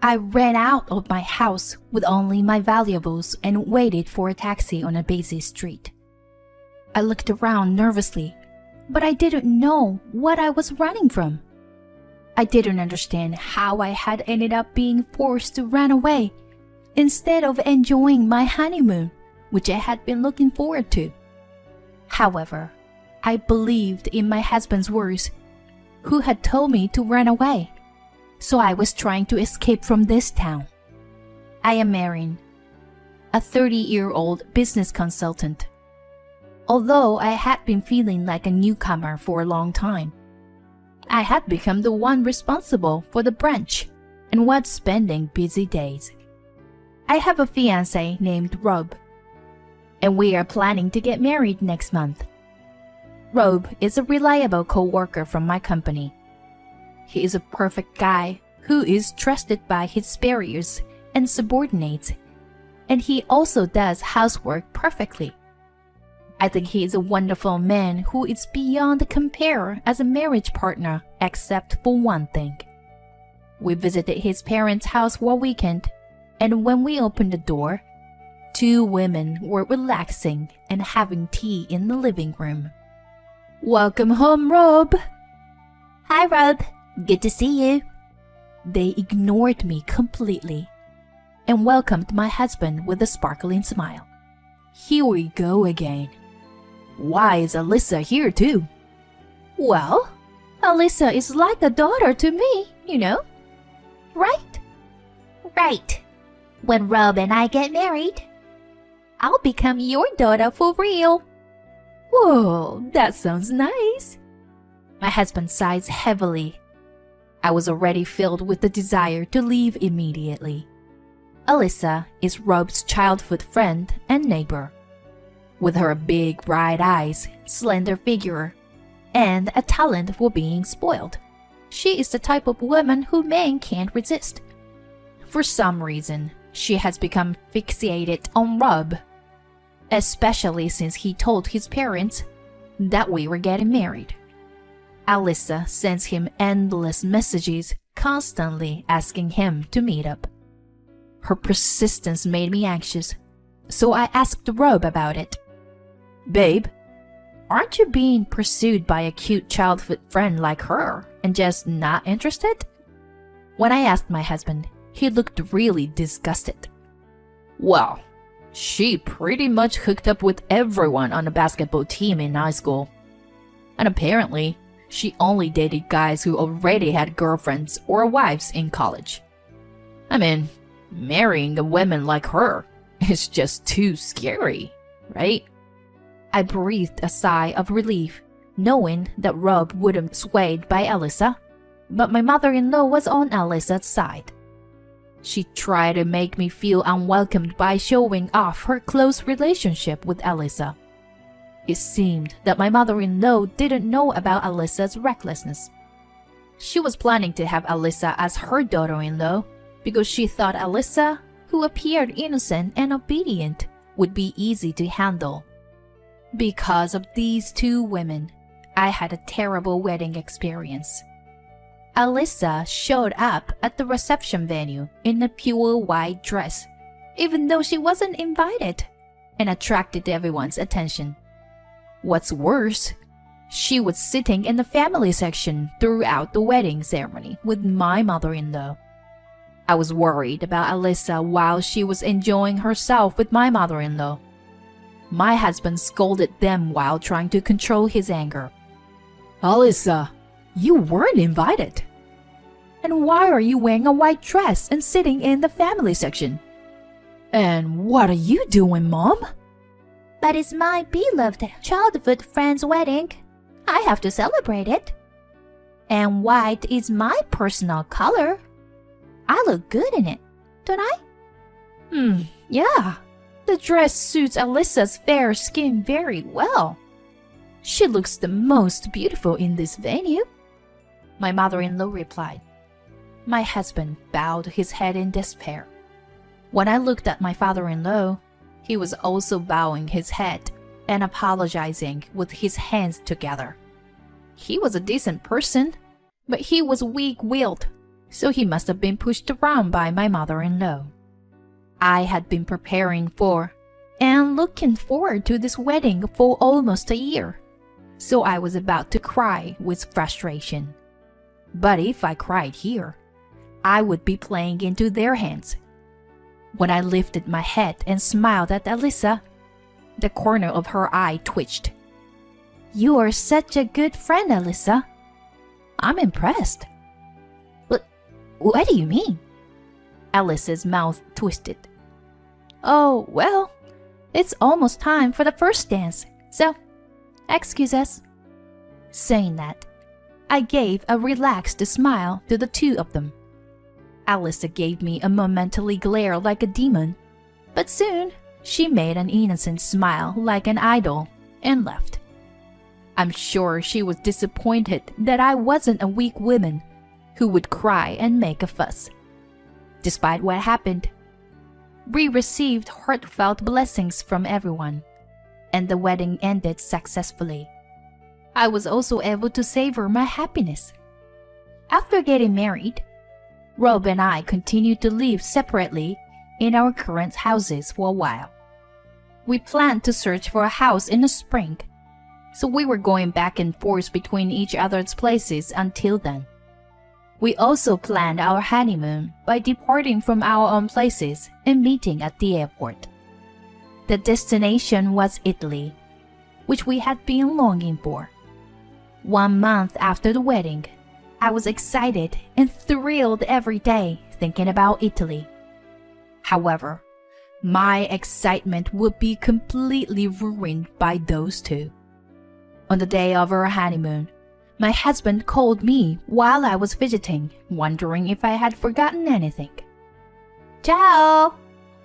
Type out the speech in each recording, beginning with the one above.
I ran out of my house with only my valuables and waited for a taxi on a busy street. I looked around nervously, but I didn't know what I was running from. I didn't understand how I had ended up being forced to run away instead of enjoying my honeymoon, which I had been looking forward to. However, I believed in my husband's words, who had told me to run away. So I was trying to escape from this town. I am Marin, a 30-year-old business consultant. Although I had been feeling like a newcomer for a long time, I had become the one responsible for the branch and was spending busy days. I have a fiancé named Rob, and we are planning to get married next month. Rob is a reliable co-worker from my company. He is a perfect guy who is trusted by his superiors and subordinates, and he also does housework perfectly. I think he is a wonderful man who is beyond compare as a marriage partner, except for one thing. We visited his parents' house for a weekend, and when we opened the door, two women were relaxing and having tea in the living room. "Welcome home, Rob." "Hi, Rob. Good to see you." They ignored me completely and welcomed my husband with a sparkling smile. "Here we go again. Why is Alyssa here too?" "Well, Alyssa is like a daughter to me, you know. Right?" "Right. When Rob and I get married, I'll become your daughter for real." "Whoa, that sounds nice." My husband sighs heavily. I was already filled with the desire to leave immediately. Alyssa is Rob's childhood friend and neighbor. With her big bright eyes, slender figure, and a talent for being spoiled, she is the type of woman who men can't resist. For some reason, she has become fixated on Rob, especially since he told his parents that we were getting married. Alyssa sends him endless messages, constantly asking him to meet up. Her persistence made me anxious, so I asked Rob about it. "Babe, aren't you being pursued by a cute childhood friend like her and just not interested?" When I asked my husband, he looked really disgusted. "Well, she pretty much hooked up with everyone on the basketball team in high school. And apparently, she only dated guys who already had girlfriends or wives in college. I mean, marrying a woman like her is just too scary, right?" I breathed a sigh of relief, knowing that Rob wouldn't be swayed by Alyssa, but my mother-in-law was on Alyssa's side. She tried to make me feel unwelcomed by showing off her close relationship with Alyssa. It seemed that my mother-in-law didn't know about Alyssa's recklessness. She was planning to have Alyssa as her daughter-in-law because she thought Alyssa, who appeared innocent and obedient, would be easy to handle. Because of these two women, I had a terrible wedding experience. Alyssa showed up at the reception venue in a pure white dress, even though she wasn't invited, and attracted everyone's attention. What's worse, she was sitting in the family section throughout the wedding ceremony with my mother-in-law. I was worried about Alyssa while she was enjoying herself with my mother-in-law. My husband scolded them while trying to control his anger. "Alyssa, you weren't invited. And why are you wearing a white dress and sitting in the family section? And what are you doing, Mom?" "But it's my beloved childhood friend's wedding. I have to celebrate it. And white is my personal color. I look good in it, don't I?" Yeah. The dress suits Alyssa's fair skin very well. She looks the most beautiful in this venue," my mother-in-law replied. My husband bowed his head in despair. When I looked at my father-in-law, he was also bowing his head and apologizing with his hands together. He was a decent person, but he was weak-willed, so he must have been pushed around by my mother-in-law. I had been preparing for and looking forward to this wedding for almost a year, so I was about to cry with frustration. But if I cried here, I would be playing into their hands. When I lifted my head and smiled at Alyssa, the corner of her eye twitched. You are such a good friend, Alyssa. I'm impressed. What do you mean? Alyssa's mouth twisted. Oh, well, it's almost time for the first dance, so excuse us. Saying that, I gave a relaxed smile to the two of them. Alyssa gave me a momentary glare like a demon, but soon she made an innocent smile like an idol and left. I'm sure she was disappointed that I wasn't a weak woman who would cry and make a fuss. Despite what happened, we received heartfelt blessings from everyone, and the wedding ended successfully. I was also able to savor my happiness. After getting married, Rob and I continued to live separately in our current houses for a while. We planned to search for a house in the spring, so we were going back and forth between each other's places until then. We also planned our honeymoon by departing from our own places and meeting at the airport. The destination was Italy, which we had been longing for. 1 month after the wedding, I was excited and thrilled every day thinking about Italy. However, my excitement would be completely ruined by those two. On the day of our honeymoon, my husband called me while I was fidgeting, wondering if I had forgotten anything. Ciao!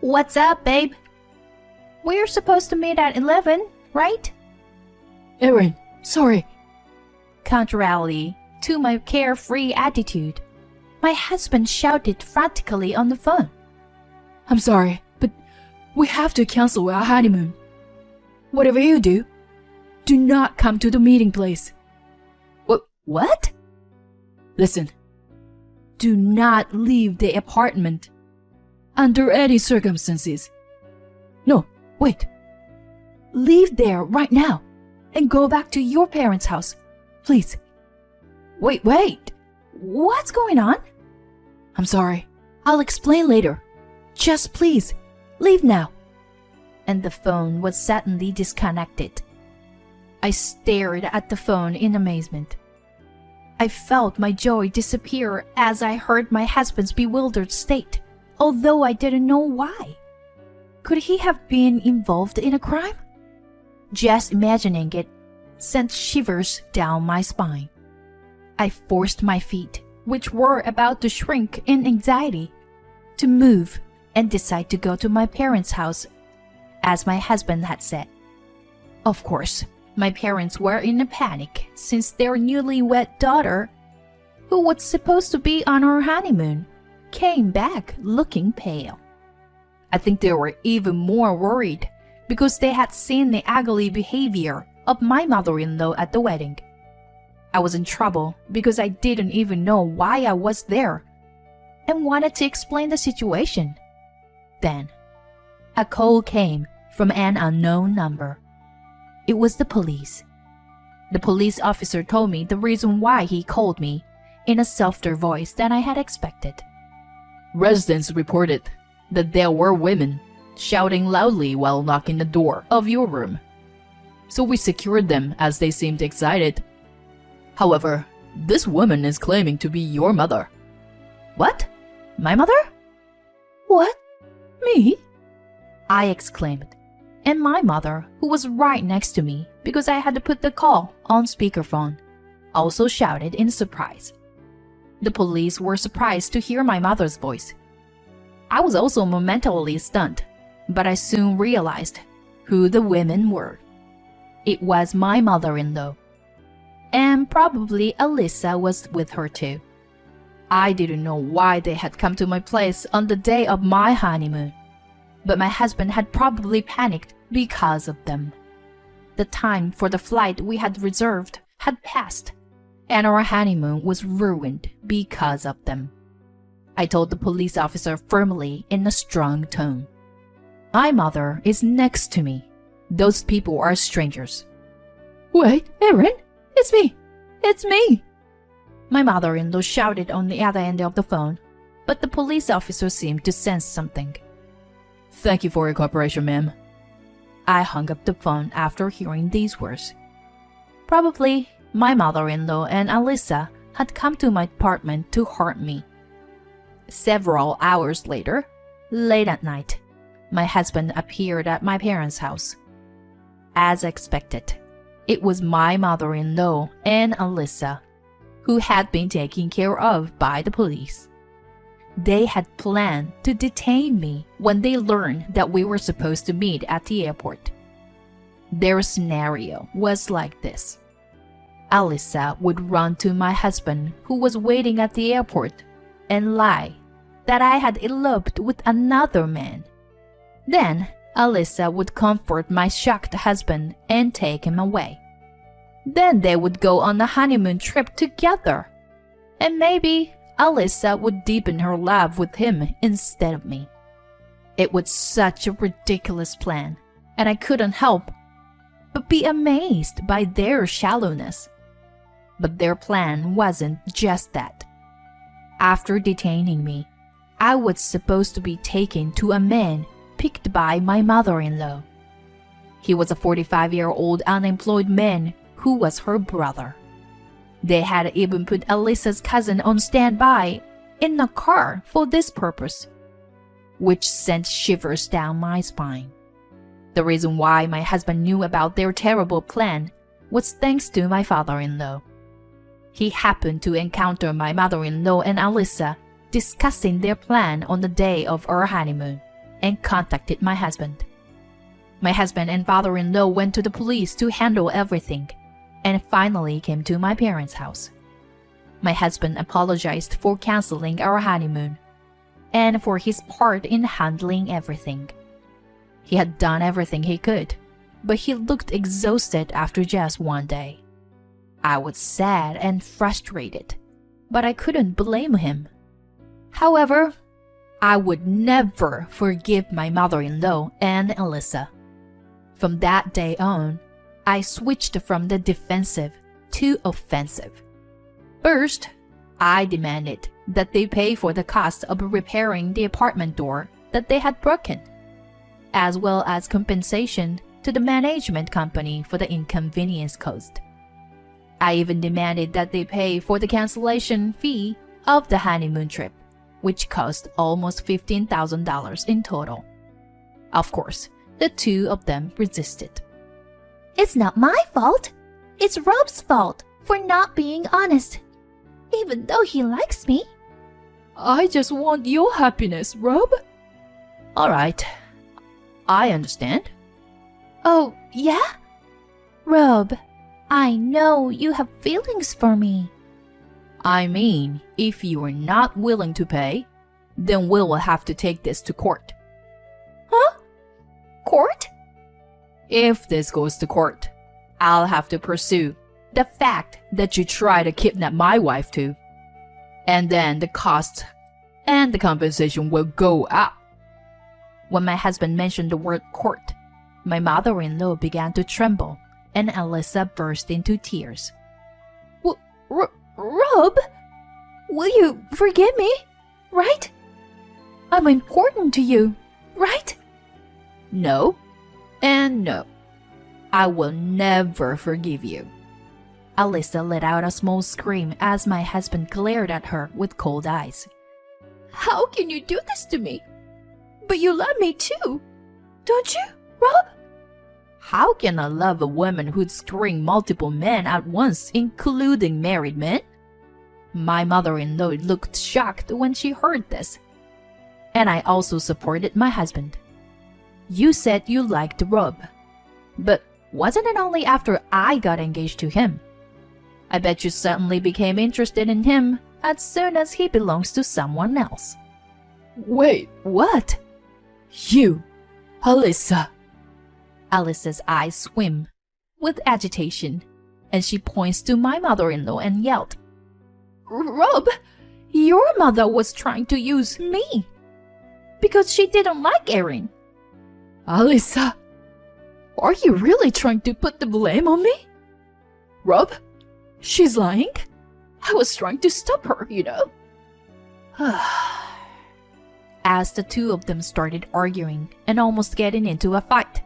What's up, babe? We're supposed to meet at 11, right? Erin, sorry. Contrarily to my carefree attitude, my husband shouted frantically on the phone. I'm sorry, but we have to cancel our honeymoon. Whatever you do, do not come to the meeting place. What? Listen, do not leave the apartment under any circumstances. No, wait. Leave there right now and go back to your parents' house, please. Wait. What's going on? I'm sorry. I'll explain later. Just please, leave now. And the phone was suddenly disconnected. I stared at the phone in amazement. I felt my joy disappear as I heard my husband's bewildered state, although I didn't know why. Could he have been involved in a crime? Just imagining it sent shivers down my spine. I forced my feet, which were about to shrink in anxiety, to move and decide to go to my parents' house, as my husband had said. Of course, my parents were in a panic since their newlywed daughter, who was supposed to be on her honeymoon, came back looking pale. I think they were even more worried because they had seen the ugly behavior of my mother-in-law at the wedding. I was in trouble because I didn't even know why I was there and wanted to explain the situation. Then, a call came from an unknown number. It was the police. The police officer told me the reason why he called me in a softer voice than I had expected. Residents reported that there were women shouting loudly while knocking the door of your room. So we secured them as they seemed excited. However, this woman is claiming to be your mother. What? My mother? What? Me? I exclaimed. And my mother, who was right next to me because I had to put the call on speakerphone, also shouted in surprise. The police were surprised to hear my mother's voice. I was also momentarily stunned, but I soon realized who the women were. It was my mother-in-law. And probably Alyssa was with her too. I didn't know why they had come to my place on the day of my honeymoon, but my husband had probably panicked because of them. The time for the flight we had reserved had passed, and our honeymoon was ruined because of them. I told the police officer firmly in a strong tone. My mother is next to me. Those people are strangers. Wait, Erin, it's me. It's me. My mother-in-law shouted on the other end of the phone, but the police officer seemed to sense something. Thank you for your cooperation, ma'am. I hung up the phone after hearing these words. Probably my mother-in-law and Alyssa had come to my apartment to harm me. Several hours later, late at night, my husband appeared at my parents' house. As expected, it was my mother-in-law and Alyssa, who had been taken care of by the police. They had planned to detain me when they learned that we were supposed to meet at the airport. Their scenario was like this. Alyssa would run to my husband, who was waiting at the airport, and lie that I had eloped with another man. Then Alyssa would comfort my shocked husband and take him away. Then they would go on a honeymoon trip together. And maybe Alyssa would deepen her love with him instead of me. It was such a ridiculous plan, and I couldn't help but be amazed by their shallowness. But their plan wasn't just that. After detaining me, I was supposed to be taken to a man picked by my mother-in-law. He was a 45-year-old unemployed man who was her brother. They had even put Alyssa's cousin on standby in a car for this purpose, which sent shivers down my spine. The reason why my husband knew about their terrible plan was thanks to my father-in-law. He happened to encounter my mother-in-law and Alyssa discussing their plan on the day of our honeymoon and contacted my husband. My husband and father-in-law went to the police to handle everything and finally came to my parents' house. My husband apologized for canceling our honeymoon and for his part in handling everything. He had done everything he could, but he looked exhausted after just one day. I was sad and frustrated, but I couldn't blame him. However, I would never forgive my mother-in-law and Alyssa. From that day on, I switched from the defensive to offensive. First, I demanded that they pay for the cost of repairing the apartment door that they had broken, as well as compensation to the management company for the inconvenience caused. I even demanded that they pay for the cancellation fee of the honeymoon trip, which cost almost $15,000 in total. Of course, the two of them resisted. It's not my fault. It's Rob's fault for not being honest, even though he likes me. I just want your happiness, Rob. All right, I understand. Oh, yeah? Rob, I know you have feelings for me. I mean, if you are not willing to pay, then we will have to take this to court. Huh? Court? If this goes to court, I'll have to pursue the fact that you tried to kidnap my wife too. And then the cost and the compensation will go up. When my husband mentioned the word court, my mother-in-law began to tremble and Alyssa burst into tears. Rob, will you forgive me, right? I'm important to you, right? No, and no. I will never forgive you. Alyssa let out a small scream as my husband glared at her with cold eyes. How can you do this to me? But you love me too, don't you, Rob? How can I love a woman who'd screen multiple men at once, including married men? My mother-in-law looked shocked when she heard this. And I also supported my husband. You said you liked Rob, but wasn't it only after I got engaged to him? I bet you suddenly became interested in him as soon as he belongs to someone else. Wait, what? You, Alyssa. Alyssa's eyes swim with agitation, and she points to my mother-in-law and yelled, Rob, Your mother was trying to use me because she didn't like Erin. Alyssa, are you really trying to put the blame on me? Rob, she's lying. I was trying to stop her, you know. As the two of them started arguing and almost getting into a fight,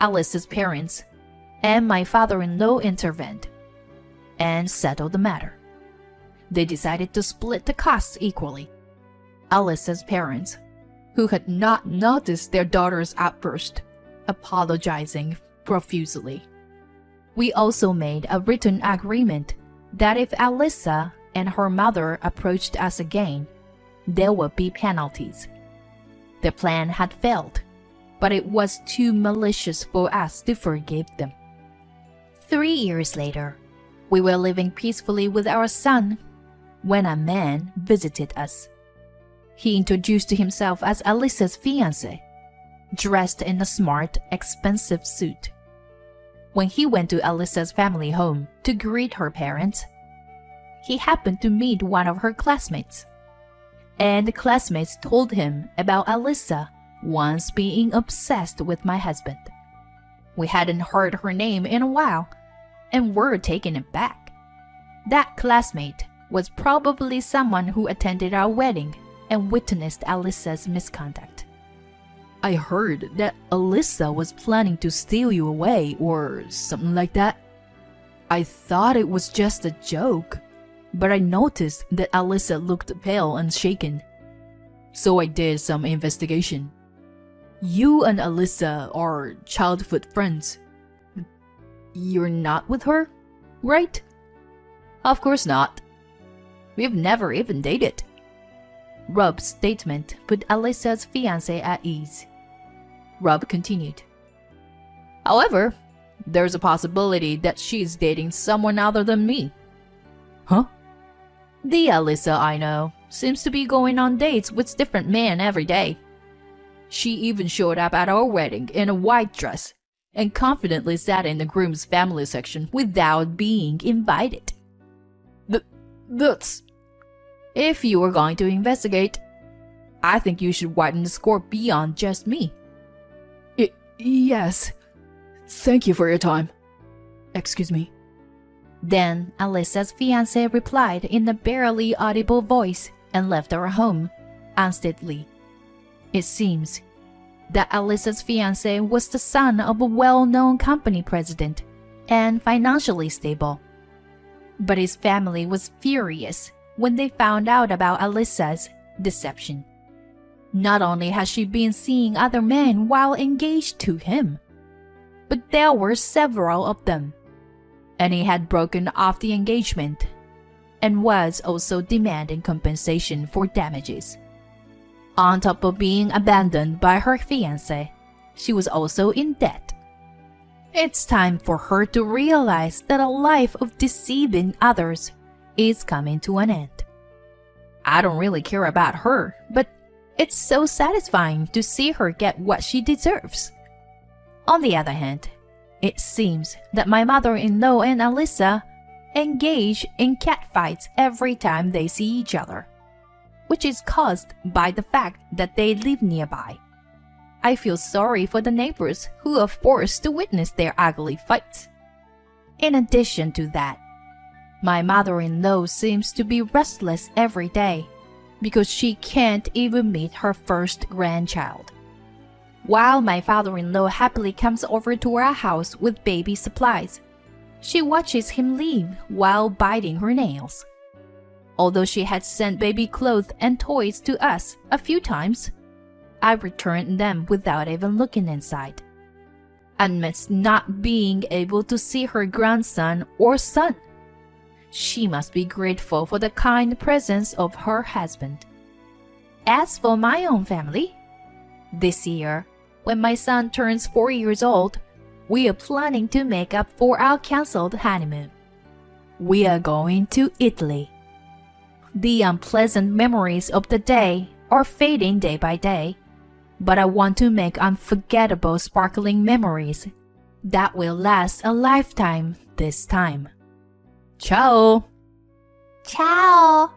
Alyssa's parents and my father-in-law intervened and settled the matter. They decided to split the costs equally. Alyssa's parents, who had not noticed their daughter's outburst, apologizing profusely. We also made a written agreement that if Alyssa and her mother approached us again, there would be penalties. The plan had failed, but it was too malicious for us to forgive them. 3 years later, we were living peacefully with our son when a man visited us. He introduced himself as Alyssa's fiancé, dressed in a smart, expensive suit. When he went to Alyssa's family home to greet her parents, he happened to meet one of her classmates. And the classmates told him about Alyssa once being obsessed with my husband. We hadn't heard her name in a while, and were taken aback. That classmate was probably someone who attended our wedding and witnessed Alyssa's misconduct. I heard that Alyssa was planning to steal you away or something like that. I thought it was just a joke, but I noticed that Alyssa looked pale and shaken. So I did some investigation. You and Alyssa are childhood friends. You're not with her, right? Of course not. We've never even dated. Rob's statement put Alyssa's fiancé at ease. Rob continued. However, there's a possibility that she's dating someone other than me. Huh? The Alyssa I know seems to be going on dates with different men every day. She even showed up at our wedding in a white dress and confidently sat in the groom's family section without being invited. That's... If you were going to investigate, I think you should widen the score beyond just me. Yes. Thank you for your time. Excuse me. Then Alyssa's fiancé replied in a barely audible voice and left our home instantly. It seems that Alyssa's fiancé was the son of a well-known company president and financially stable. But his family was furious when they found out about Alyssa's deception. Not only had she been seeing other men while engaged to him, but there were several of them, and he had broken off the engagement and was also demanding compensation for damages. On top of being abandoned by her fiancé, she was also in debt. It's time for her to realize that a life of deceiving others is coming to an end. I don't really care about her, but it's so satisfying to see her get what she deserves. On the other hand, it seems that my mother-in-law and Alyssa engage in catfights every time they see each other, which is caused by the fact that they live nearby. I feel sorry for the neighbors who are forced to witness their ugly fights. In addition to that, my mother-in-law seems to be restless every day because she can't even meet her first grandchild. While my father-in-law happily comes over to our house with baby supplies, she watches him leave while biting her nails. Although she had sent baby clothes and toys to us a few times, I returned them without even looking inside. Amidst not being able to see her grandson or son, she must be grateful for the kind presence of her husband. As for my own family, this year, when my son turns 4 years old, we are planning to make up for our cancelled honeymoon. We are going to Italy. The unpleasant memories of the day are fading day by day, but I want to make unforgettable sparkling memories that will last a lifetime this time. Ciao! Ciao!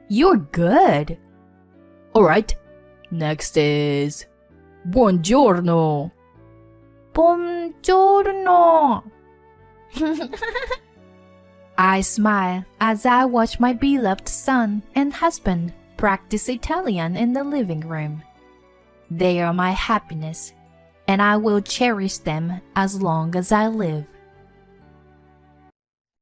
You're good. Alright, next is buongiorno. Buongiorno. I smile as I watch my beloved son and husband practice Italian in the living room. They are my happiness, and I will cherish them as long as I live.